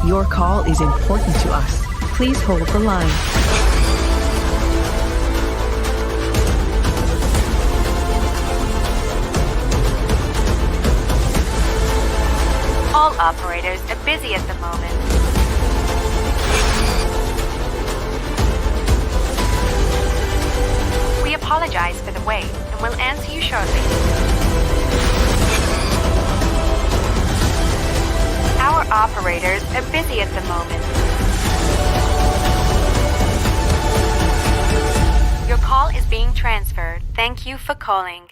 Your call is important to us. Please hold the line. All operators are busy at the moment. We apologize for the wait and will answer you shortly. Our operators are busy at the moment. Your call is being transferred. Thank you for calling.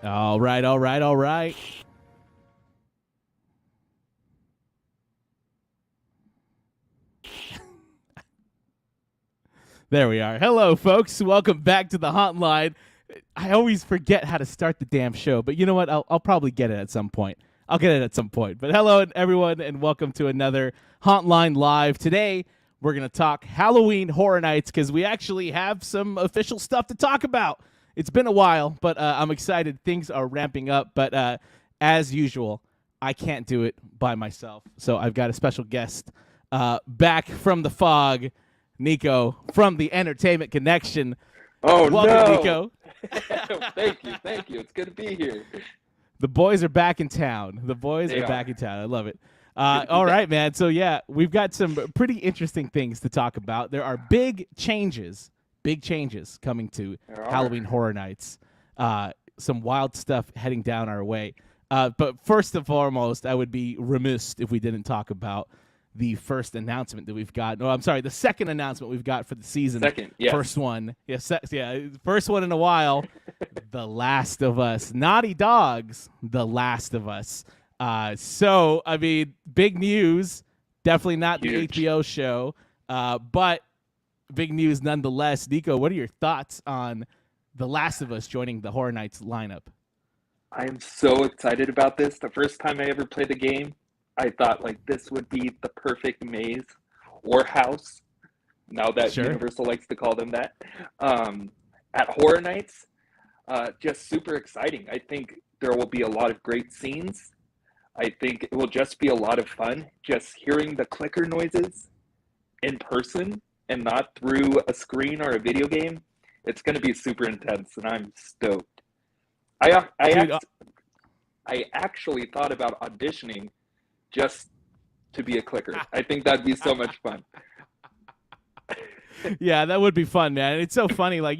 All right. There we are. Hello, folks. Welcome back to the Hotline. I always forget how to start the damn show, but you know what? I'll probably get it at some point. But hello, everyone, and welcome to another Hotline Live. Today, we're going to talk Halloween Horror Nights because we actually have some official stuff to talk about. It's been a while, but I'm excited. Things are ramping up, but as usual, I can't do it by myself. So I've got a special guest back from the fog, Nico, from the Entertainment Connection. Oh, welcome, Nico. Thank you. It's good to be here. The boys are back in town. Back in town. I love it. All right, man. So, yeah, we've got some pretty interesting things to talk about. There are big changes coming to Halloween Horror Nights. Some wild stuff heading down our way. But first and foremost, I would be remiss if we didn't talk about the first announcement that we've got. No, I'm sorry, the second announcement we've got for the season. Second, yes. First one. First one in a while. The Last of Us. Naughty Dog's The Last of Us. So, I mean, big news. Definitely not Huge. The HBO show. But big news nonetheless. Nico, what are your thoughts on The Last of Us joining the Horror Nights lineup? I am so excited about this. The first time I ever played the game, I thought like this would be the perfect maze or house. Now that Universal likes to call them that. At Horror Nights, just super exciting. I think there will be a lot of great scenes. I think it will just be a lot of fun. Just hearing the clicker noises in person and not through a screen or a video game, it's going to be super intense, and I'm stoked. I actually thought about auditioning just to be a clicker. I think that'd be so much fun. Yeah, that would be fun, man. It's so funny, like,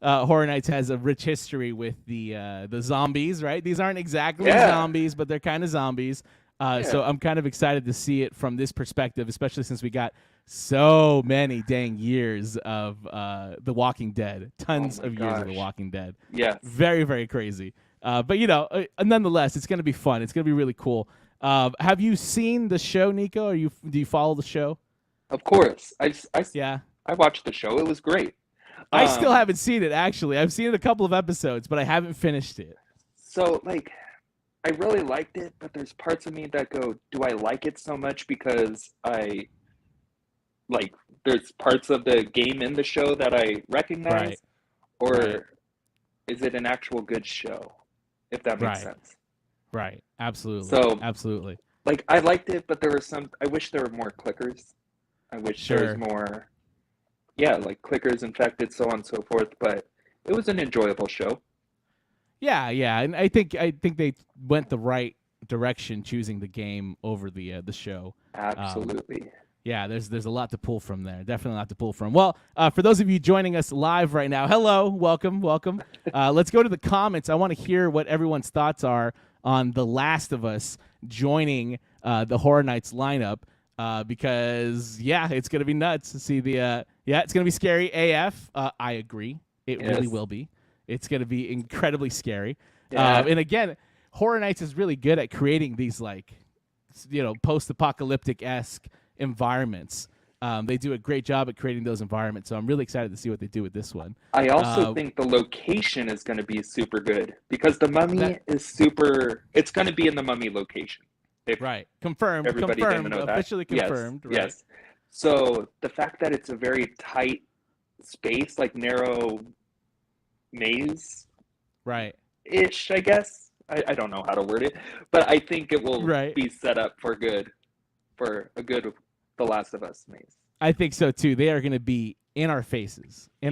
Horror Nights has a rich history with the zombies, right? These aren't exactly zombies, but they're kind of zombies. So I'm kind of excited to see it from this perspective, especially since we got so many dang years of The Walking Dead. Tons of years of The Walking Dead. Yes. Very, very crazy. But, nonetheless, it's going to be fun. It's going to be really cool. Have you seen the show, Nico? Do you follow the show? Of course. I watched the show. It was great. I still haven't seen it, actually. I've seen a couple of episodes, but I haven't finished it. So, I really liked it, but there's parts of me that go, do I like it so much because there's parts of the game in the show that I recognize? Right. Or is it an actual good show, if that makes sense? Right. Absolutely. So, absolutely. I liked it, but there was I wish there were more clickers. I wish there was more, clickers infected, so on and so forth. But it was an enjoyable show. Yeah, and I think they went the right direction choosing the game over the show. Absolutely. There's a lot to pull from there. Definitely a lot to pull from. Well, for those of you joining us live right now, hello, welcome. Let's go to the comments. I want to hear what everyone's thoughts are on The Last of Us joining the Horror Nights lineup. Because it's gonna be nuts to see the it's gonna be scary AF. I agree, it really will be. It's gonna be incredibly scary. And again, Horror Nights is really good at creating these post-apocalyptic-esque environments. They do a great job at creating those environments, so I'm really excited to see what they do with this one. I also think the location is going to be super good because the Mummy is super. It's going to be in the Mummy location. Right, confirmed. Everybody Confirmed. know that. Officially confirmed. Yes, right. yes. So the fact that it's a very tight space, like narrow maze, Right. ish, I guess. I don't know how to word it, but I think it will be set up for a good The Last of Us maze. I think so too. They are going to be in our faces the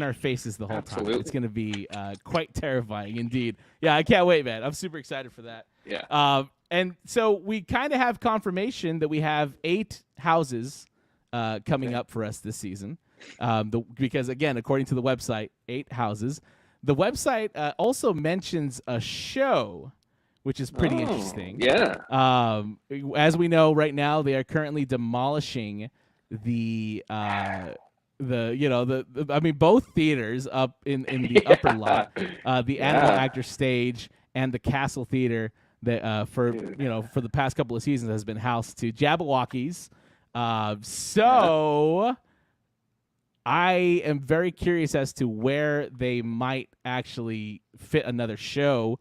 whole Absolutely. time. It's going to be quite terrifying indeed. Yeah, I can't wait, man. I'm super excited for that. Yeah. And so we kind of have confirmation that we have 8 houses coming up for us this season. Because again, according to the website, 8 houses. The website also mentions a show, which is pretty interesting. Yeah. As we know right now, they are currently demolishing both theaters up in the upper lot, the Animal Actor Stage and the Castle Theater that for the past couple of seasons has been housed to Jabbawockeez. So I am very curious as to where they might actually fit another show.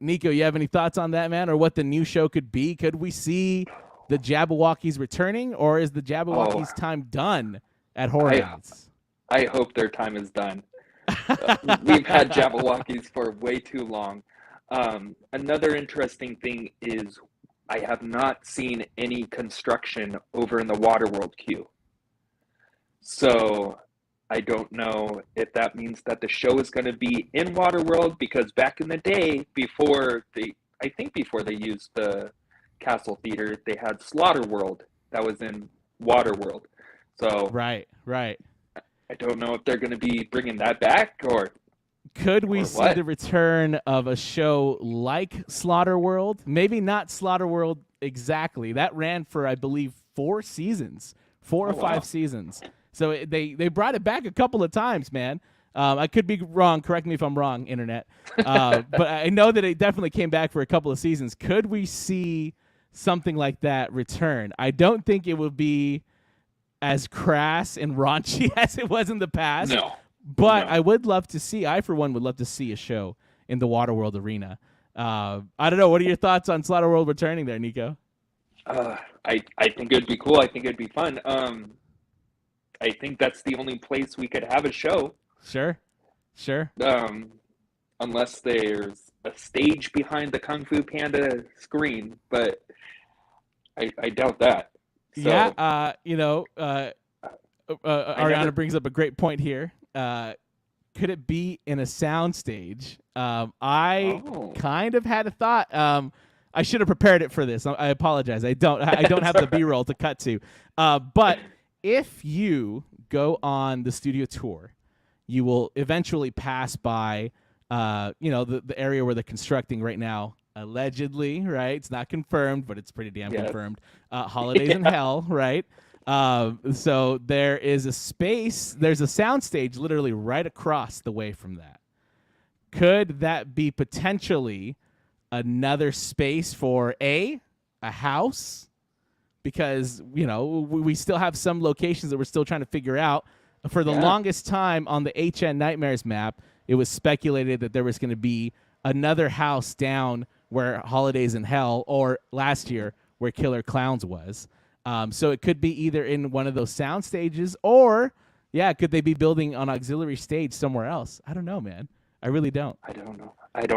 Nico, you have any thoughts on that, man, or what the new show could be? Could we see the Jabbawockeez returning, or is the Jabbawockeez time done at Horror Nights? I hope their time is done. We've had Jabbawockeez for way too long. Another interesting thing is I have not seen any construction over in the Waterworld queue. So I don't know if that means that the show is going to be in Waterworld, because back in the day, before they used the Castle Theater, they had SlaughterWorld that was in Waterworld. So right. I don't know if they're going to be bringing that back, or could we see the return of a show like SlaughterWorld? Maybe not SlaughterWorld exactly. That ran for, I believe, 4 seasons, 4 or 5 seasons. So they brought it back a couple of times, man. I could be wrong. Correct me if I'm wrong, Internet. But I know that it definitely came back for a couple of seasons. Could we see something like that return? I don't think it would be as crass and raunchy as it was in the past. No. But I would love to see, I for one would love to see a show in the Waterworld arena. I don't know. What are your thoughts on SlaughterWorld returning there, Nico? I think it'd be cool. I think it'd be fun. I think that's the only place we could have a show. Sure. Unless there's a stage behind the Kung Fu Panda screen, but I doubt that. So, yeah, Ariana brings up a great point here. Could it be in a sound stage? I kind of had a thought. I should have prepared it for this. I apologize. I don't have the B-roll to cut to. But if you go on the studio tour, you will eventually pass by, the area where they're constructing right now. Allegedly, right? It's not confirmed, but it's pretty damn confirmed. Holidays in Hell, right? So there is a space, there's a soundstage literally right across the way from that. Could that be potentially another space for a house? Because, we still have some locations that we're still trying to figure out. For the longest time on the HN Nightmares map, it was speculated that there was going to be another house down where Holidays in Hell, or last year where Killer Clowns was. So it could be either in one of those sound stages, or, could they be building an auxiliary stage somewhere else? I don't know, man. I really don't. I don't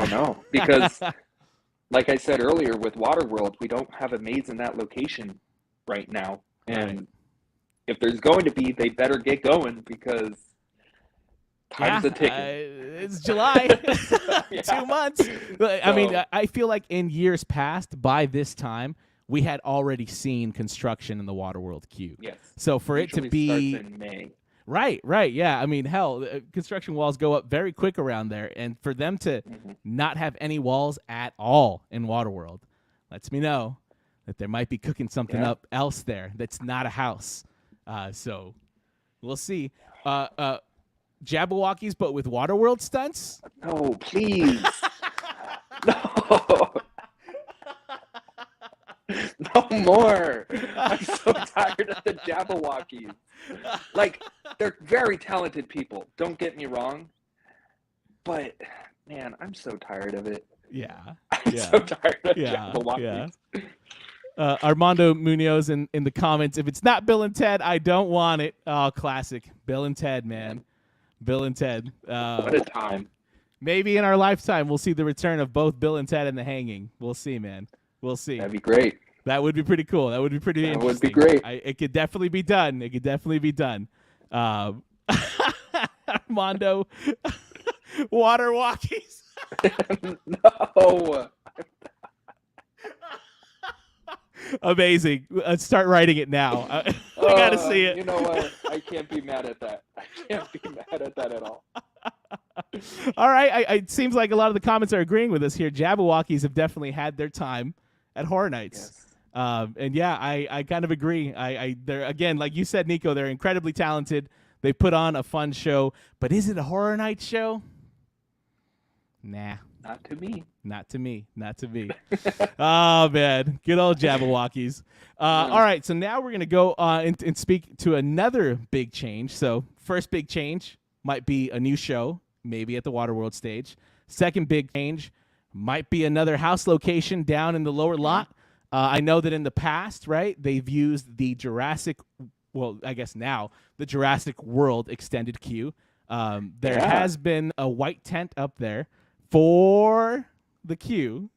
know. Because, like I said earlier, with Waterworld, we don't have a maze in that location right now. And if there's going to be, they better get going, because time's a ticking. It's July. 2 months. I mean, I feel like in years past, by this time, we had already seen construction in the Waterworld queue. Yes. So for it to be starts in May. Right. Yeah. I mean, hell, construction walls go up very quick around there, and for them to not have any walls at all in Waterworld lets me know that there might be cooking something up else there that's not a house. So we'll see. Jabbawockeez, but with Waterworld stunts? No, please. No. No more. I'm so tired of the Jabbawockeez. Like, they're very talented people. Don't get me wrong. But, man, I'm so tired of it. Yeah. I'm so tired of Jabbawockeez. Yeah. Armando Munoz in the comments, if it's not Bill and Ted, I don't want it. Oh, classic. Bill and Ted, man. Bill and Ted. What a time. Maybe in our lifetime we'll see the return of both Bill and Ted and the Hanging. We'll see, man. We'll see. That'd be great. That would be pretty cool. That would be pretty interesting. That would be great. It could definitely be done. It could definitely be done. Armando, water walkies. No. Amazing. Let's start writing it now. I gotta see it. You know what? I can't be mad at that. I can't be mad at that at all. All right. It seems like a lot of the comments are agreeing with us here. Jabbawockeez have definitely had their time at Horror Nights. Yes. And yeah, I kind of agree. They're, again, like you said, Nico, they're incredibly talented. They put on a fun show, but is it a Horror Nights show? Nah. Not to me. Not to me. Not to me. Oh, man. Good old Jabbawockeez. All right, so now we're going to go and speak to another big change. So first big change might be a new show, maybe at the Waterworld stage. Second big change might be another house location down in the lower lot. I know that in the past, right, they've used the Jurassic World extended queue. There has been a white tent up there for the queue.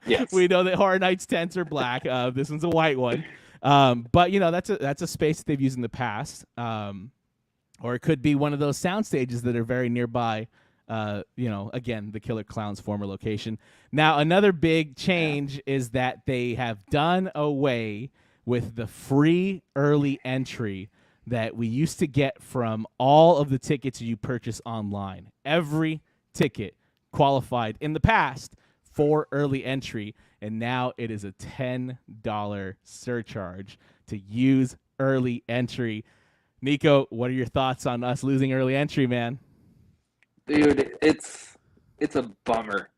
Yes. We know that Horror Nights tents are black. This one's a white one. But you know, that's a space that they've used in the past. Or it could be one of those sound stages that are very nearby. Again, the Killer Clown's former location. Now, another big change is that they have done away with the free early entry that we used to get from all of the tickets you purchase online. Every ticket qualified in the past for early entry, and now it is a $10 surcharge to use early entry. Nico, what are your thoughts on us losing early entry, man? Dude, it's a bummer.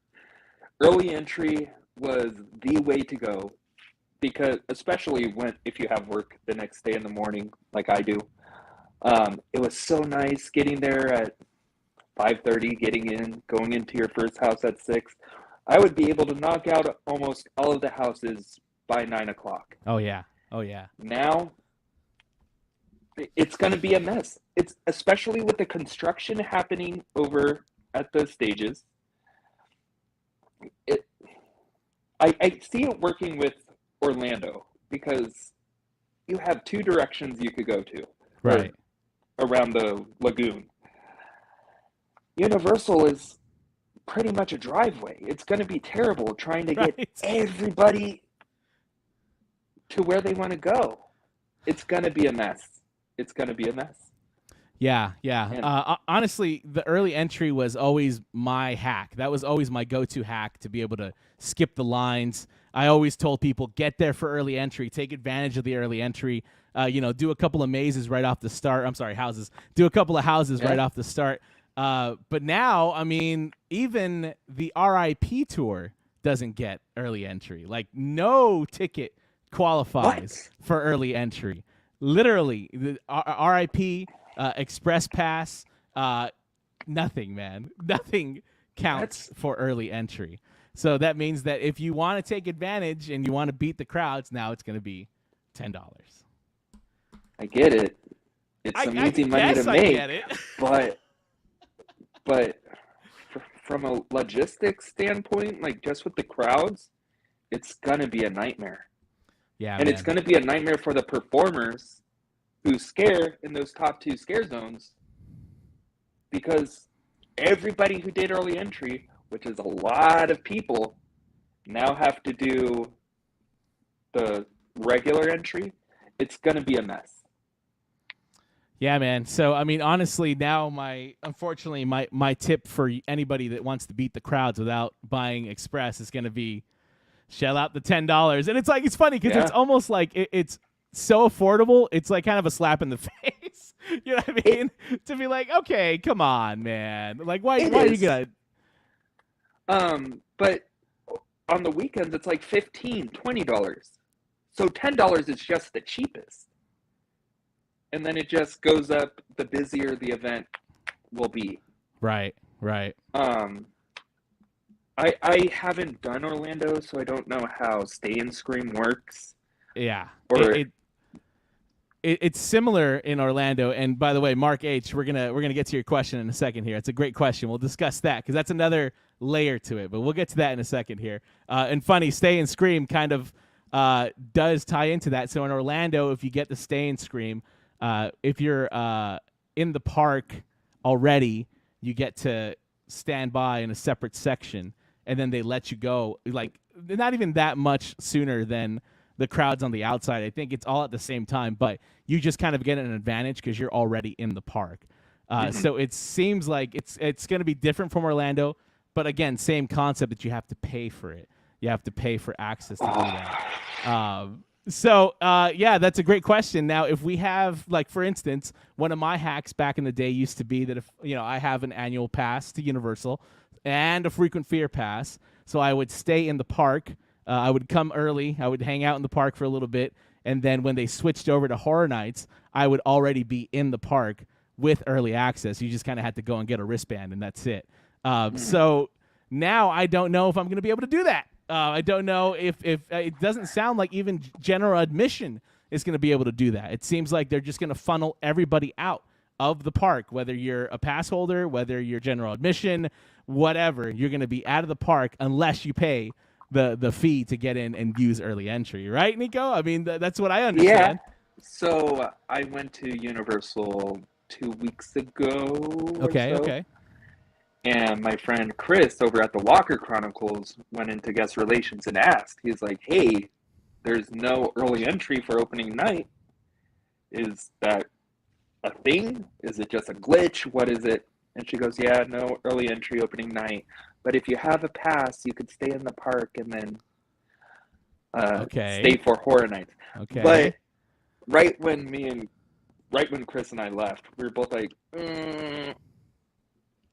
Early entry was the way to go, because especially if you have work the next day in the morning, like I do. It was so nice getting there at 5:30, going into your first house at 6. I would be able to knock out almost all of the houses by 9 o'clock. Oh yeah. Now, it's going to be a mess. It's especially with the construction happening over at the stages. I see it working with Orlando because you have two directions you could go to, right, around the lagoon. Universal is pretty much a driveway. It's going to be terrible trying to get everybody to where they want to go. It's going to be a mess. It's going to be a mess. Yeah. Honestly, the early entry was always my hack. That was always my go-to hack to be able to skip the lines. I always told people, get there for early entry. Take advantage of the early entry. Do a couple of mazes right off the start. I'm sorry, houses. Do a couple of houses right off the start. But now, I mean, even the RIP tour doesn't get early entry. Like, no ticket qualifies for early entry. Literally, the RIP, Express Pass, nothing, man. Nothing counts for early entry. So that means that if you want to take advantage and you want to beat the crowds, now it's going to be $10. I get it. It's some easy money to make. I get it. But from a logistics standpoint, like just with the crowds, it's going to be a nightmare. Yeah, and it's going to be a nightmare for the performers who scare in those top two scare zones, because everybody who did early entry, which is a lot of people, now have to do the regular entry. It's going to be a mess. Yeah, man. So, I mean, honestly, now unfortunately, my tip for anybody that wants to beat the crowds without buying Express is going to be shell out the $10. And it's funny because it's almost like it's so affordable. It's like kind of a slap in the face. You know what I mean? To be like, okay, come on, man. Like, why are you going to? But on the weekends, it's like $15, $20. So $10 is just the cheapest. And then it just goes up the busier the event will be. Right. I haven't done Orlando, so I don't know how Stay and Scream works. Yeah. Or It's similar in Orlando, and by the way, Mark H, we're gonna get to your question in a second here. It's a great question. We'll discuss that because that's another layer to it, but we'll get to that in a second here. And funny, Stay and Scream kind of does tie into that. So in Orlando, if you get the Stay and Scream, if you're in the park already, you get to stand by in a separate section, and then they let you go. Like not even that much sooner than the crowds on the outside. I think it's all at the same time, but you just kind of get an advantage because you're already in the park. So it seems like it's going to be different from Orlando, but again, same concept that you have to pay for it. You have to pay for access to do that. Yeah, that's a great question. Now, if we have, like, for instance, one of my hacks back in the day used to be that if, I have an annual pass to Universal and a frequent fear pass, so I would stay in the park. I would come early. I would hang out in the park for a little bit. And then when they switched over to Horror Nights, I would already be in the park with early access. You just kind of had to go and get a wristband, and that's it. So now I don't know if I'm going to be able to do that. I don't know if it doesn't sound like even general admission is going to be able to do that. It seems like they're just going to funnel everybody out of the park, whether you're a pass holder, whether you're general admission, whatever. You're going to be out of the park unless you pay the fee to get in and use early entry, right, Nico? I mean, that's what I understand. Yeah. So I went to Universal 2 weeks ago. Okay. And my friend Chris over at the Walker Chronicles went into guest relations and asked. He's like, "Hey, there's no early entry for opening night. Is that a thing? Is it just a glitch? What is it?" And she goes, "Yeah, no early entry opening night. But if you have a pass, you could stay in the park and then stay for Horror Nights." Okay. But right when Chris and I left, we were both like,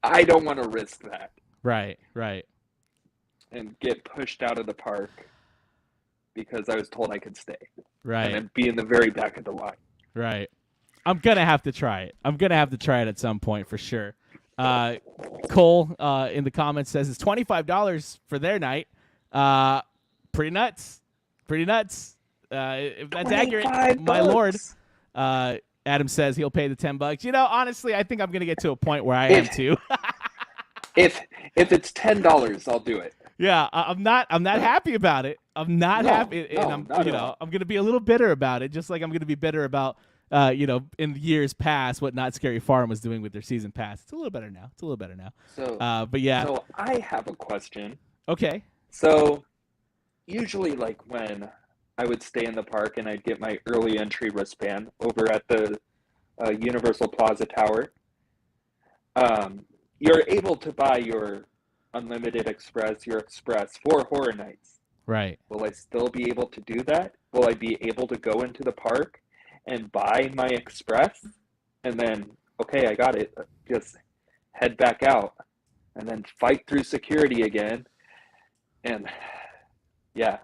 I don't want to risk that. Right. And get pushed out of the park because I was told I could stay. Right. And then be in the very back of the line. Right. I'm going to have to try it. At some point for sure. Cole in the comments says it's $25 for their night. Pretty nuts. If that's accurate, my lord. Adam says he'll pay the $10. Honestly, I think I'm gonna get to a point where I am too. if it's $10, I'll do it. Yeah, I'm not happy about it. I'm not happy, and I'm gonna be a little bitter about it, just like I'm gonna be bitter about in years past what Not Scary Farm was doing with their season pass. It's a little better now. So, but yeah. So I have a question. Okay. So usually, like when I would stay in the park and I'd get my early entry wristband over at the Universal Plaza Tower, you're able to buy your Unlimited Express, your Express for Horror Nights. Right. Will I still be able to do that? Will I be able to go into the park and buy my Express and then, okay, I got it, just head back out and then fight through security again? And yeah.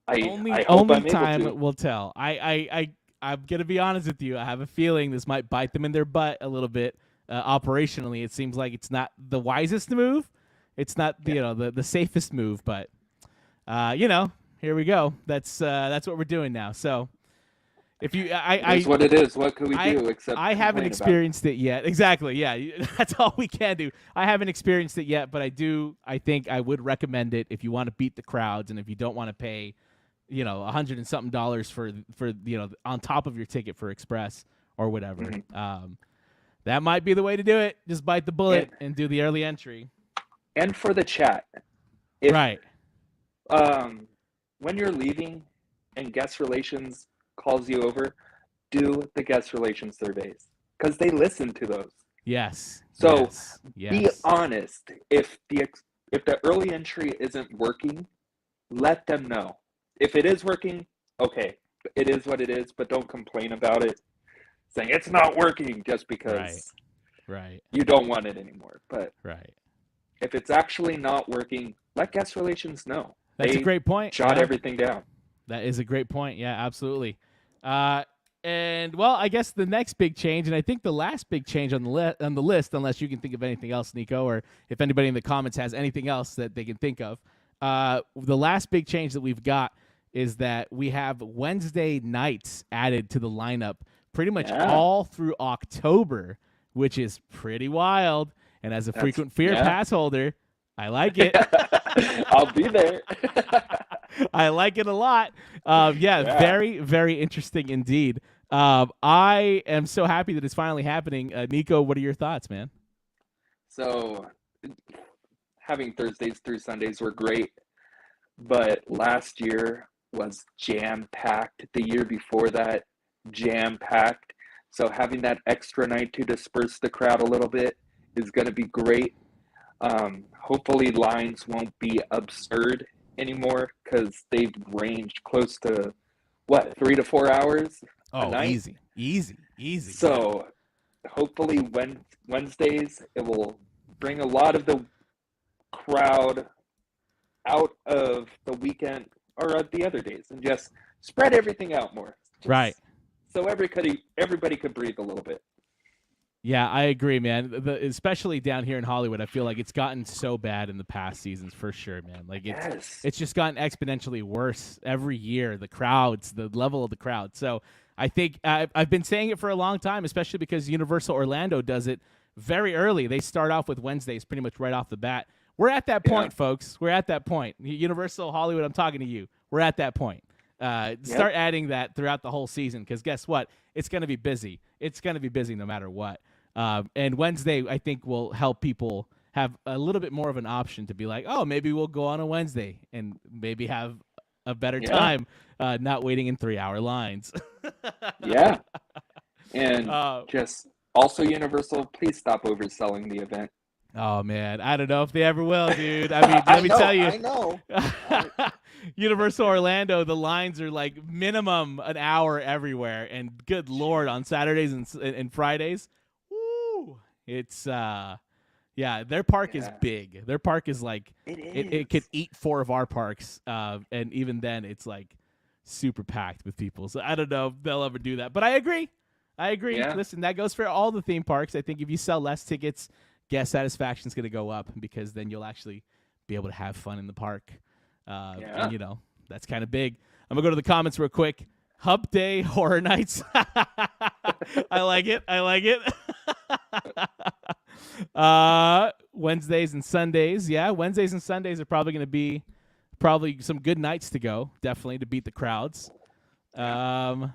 Only time will tell. I'm gonna be honest with you. I have a feeling this might bite them in their butt a little bit. Operationally, it seems like it's not the wisest move. It's not the safest move, but here we go. That's what we're doing now. So if you, it's what it is. What could we do except I haven't experienced it yet. Exactly. Yeah, that's all we can do. I haven't experienced it yet, but I think I would recommend it if you want to beat the crowds and if you don't want to pay, $100 and something for on top of your ticket for Express or whatever. Mm-hmm. That might be the way to do it. Just bite the bullet and do the early entry. And for the chat, right. When you're leaving and guest relations calls you over, do the guest relations surveys because they listen to those. Yes. So yes. Be honest. If the early entry isn't working, let them know. If it is working, okay, it is what it is, but don't complain about it, saying it's not working just because you don't want it anymore. But if it's actually not working, let guest relations know. That's a great point. Jot everything down. That is a great point. Yeah, absolutely. And well, I guess the next big change, and I think the last big change on the list, unless you can think of anything else, Nico, or if anybody in the comments has anything else that they can think of, the last big change that we've got is that we have Wednesday nights added to the lineup pretty much all through October, which is pretty wild. And as a frequent Fear Pass holder, I like it. I'll be there. I like it a lot. Very, very interesting indeed. I am so happy that it's finally happening. Nico, what are your thoughts, man? So having Thursdays through Sundays were great, but last year was jam-packed. The year before that, jam-packed. So having that extra night to disperse the crowd a little bit is going to be great. Hopefully lines won't be absurd anymore because they've ranged close to, 3 to 4 hours a night? Easy. So hopefully Wednesdays, it will bring a lot of the crowd out of the weekend or the other days and just spread everything out more. Right. So everybody could breathe a little bit. Yeah, I agree, man. Especially down here in Hollywood, I feel like it's gotten so bad in the past seasons for sure, man. Like it's just gotten exponentially worse every year. The crowds, the level of the crowd. So I think I've been saying it for a long time, especially because Universal Orlando does it very early. They start off with Wednesdays pretty much right off the bat. We're at that point, folks. We're at that point. Universal Hollywood, I'm talking to you. We're at that point. Start adding that throughout the whole season because guess what? It's going to be busy. It's going to be busy no matter what. And Wednesday, I think, will help people have a little bit more of an option to be like, oh, maybe we'll go on a Wednesday and maybe have a better time not waiting in 3-hour lines. Yeah. And just also Universal, please stop overselling the event. Oh, man. I don't know if they ever will, dude. I mean, let me tell you. I know. Universal Orlando, the lines are like minimum an hour everywhere. And good Lord, on Saturdays and Fridays, woo, it's, their park is big. Their park is like, it could eat 4 of our parks. And even then, it's like super packed with people. So I don't know if they'll ever do that. But I agree. Yeah. Listen, that goes for all the theme parks. I think if you sell less tickets, guest satisfaction is going to go up because then you'll actually be able to have fun in the park. And, that's kind of big. I'm going to go to the comments real quick. Humpday Horror Nights. I like it. Wednesdays and Sundays. Yeah, Wednesdays and Sundays are probably going to be some good nights to go, definitely, to beat the crowds. Oh,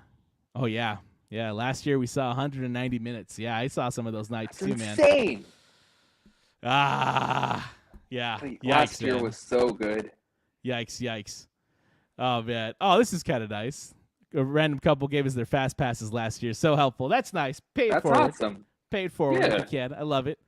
yeah. Yeah, last year we saw 190 minutes. Yeah, I saw some of those nights too, man. Insane. Yeah. Last year was so good. Yikes. Oh, man. Oh, this is kind of nice. A random couple gave us their fast passes last year. So helpful. That's nice. Paid forward. That's awesome. Paid forward if you can. I love it.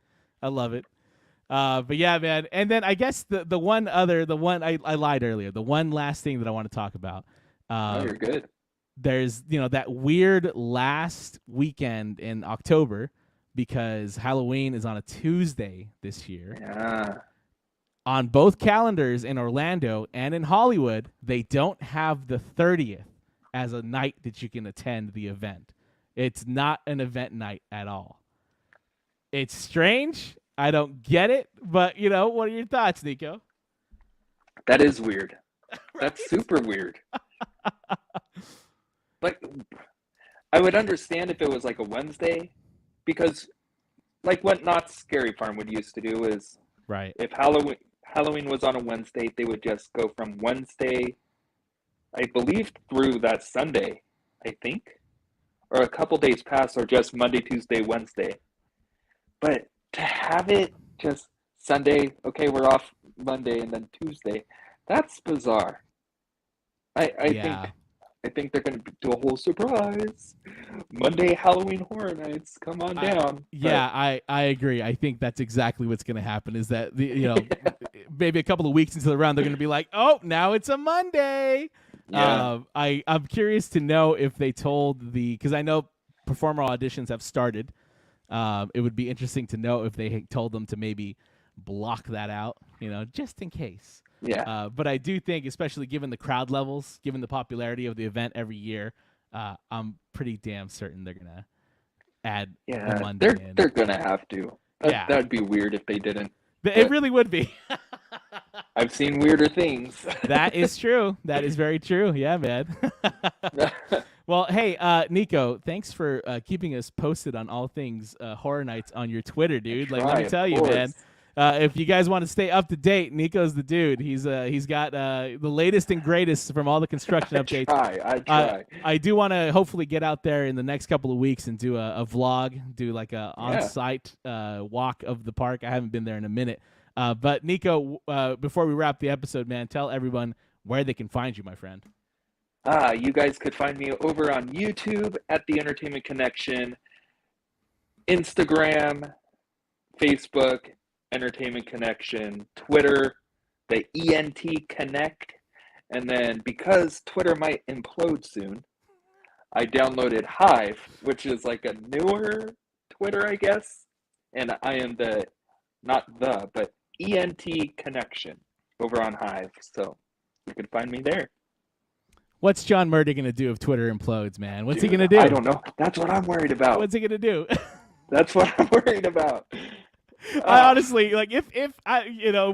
But yeah, man. And then I guess the one I lied earlier. The one last thing that I want to talk about. You're good. There's, that weird last weekend in October because Halloween is on a Tuesday this year. Yeah. On both calendars in Orlando and in Hollywood, they don't have the 30th as a night that you can attend the event. It's not an event night at all. It's strange. I don't get it. But, what are your thoughts, Nico? That is weird. Right? That's super weird. Like, I would understand if it was like a Wednesday because, like, what Knott's Scary Farm would used to do is right. If Halloween was on a Wednesday, they would just go from Wednesday, I believe, through that Sunday, I think, or a couple days past, or just Monday, Tuesday, Wednesday. But to have it just Sunday, okay, we're off Monday, and then Tuesday, that's bizarre. I think they're going to do a whole surprise. Monday Halloween Horror Nights, come on down. I agree. I think that's exactly what's going to happen is that, maybe a couple of weeks into the round, they're going to be like, oh, now it's a Monday. Yeah. I'm curious to know if they told because I know performer auditions have started. It would be interesting to know if they told them to maybe block that out, just in case. Yeah. But I do think, especially given the crowd levels, given the popularity of the event every year, I'm pretty damn certain they're gonna add the Monday in. They're gonna have to. That'd be weird if they didn't. It really would be. I've seen weirder things. That is true. That is very true. Yeah, man. Well, hey, Nico, thanks for keeping us posted on all things Horror Nights on your Twitter, dude. Like, let me tell you, man. If you guys want to stay up to date, Nico's the dude. He's got the latest and greatest from all the construction updates. I try. I do want to hopefully get out there in the next couple of weeks and do a vlog, do like a on-site walk of the park. I haven't been there in a minute. But Nico, before we wrap the episode, man, tell everyone where they can find you, my friend. You guys could find me over on YouTube at The Entertainment Connection, Instagram, Facebook, Entertainment Connection, Twitter, the ENT Connect, and then because Twitter might implode soon, I downloaded Hive, which is like a newer Twitter, I guess, and I am but ENT Connection over on Hive, so you can find me there. What's John Murdy going to do if Twitter implodes, man? What's he going to do? I don't know. That's what I'm worried about. What's he going to do? That's what I'm worried about. I honestly, like, if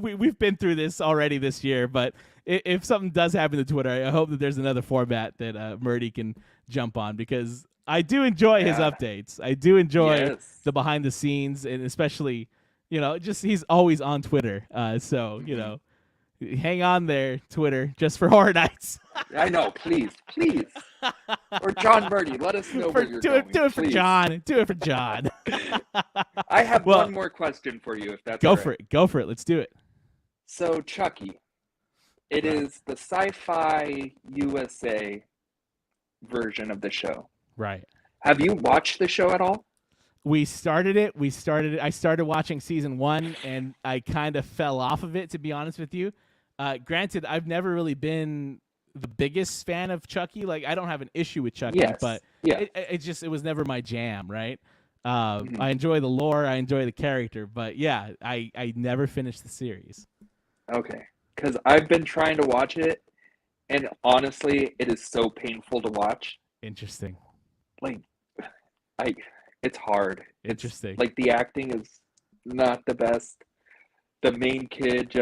we've been through this already this year, but if something does happen to Twitter, I hope that there's another format that Murdy can jump on, because I do enjoy his updates. I do enjoy the behind the scenes, and especially, just he's always on Twitter. So, hang on there, Twitter, just for Horror Nights. I know, please. Or John Murdy, let us know where you're going. Do it for John. Do it for John. I have one more question for you, if that's Go for it. Go for it. Let's do it. So, Chucky, it is the Sci-Fi USA version of the show. Right. Have you watched the show at all? We started it. I started watching season 1, and I kind of fell off of it, to be honest with you. Granted, I've never really been the biggest fan of Chucky. Like, I don't have an issue with Chucky, but it was never my jam, right? I enjoy the lore, I enjoy the character, but yeah, I never finished the series. Okay, because I've been trying to watch it, and honestly, it is so painful to watch. Interesting. Like, it's hard. Interesting. Like, the acting is not the best. The main kid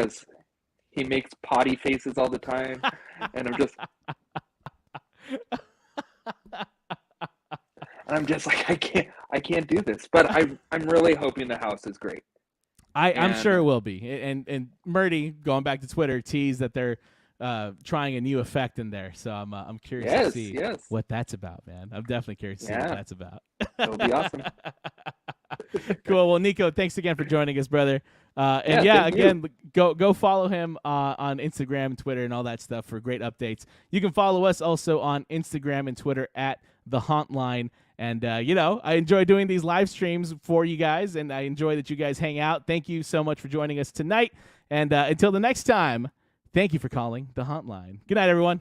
he makes potty faces all the time, and I'm just like, I can't do this. But I'm really hoping the house is great. I'm sure it will be. And Murdy, going back to Twitter, teased that they're trying a new effect in there. So I'm curious to see what that's about, man. I'm definitely curious to see what that's about. It'll be awesome. Cool. Well, Nico, thanks again for joining us, brother. Again, go follow him on Instagram and Twitter and all that stuff for great updates. You can follow us also on Instagram and Twitter at The Hauntline. And, I enjoy doing these live streams for you guys, and I enjoy that you guys hang out. Thank you so much for joining us tonight. And until the next time, thank you for calling The Hauntline. Good night, everyone.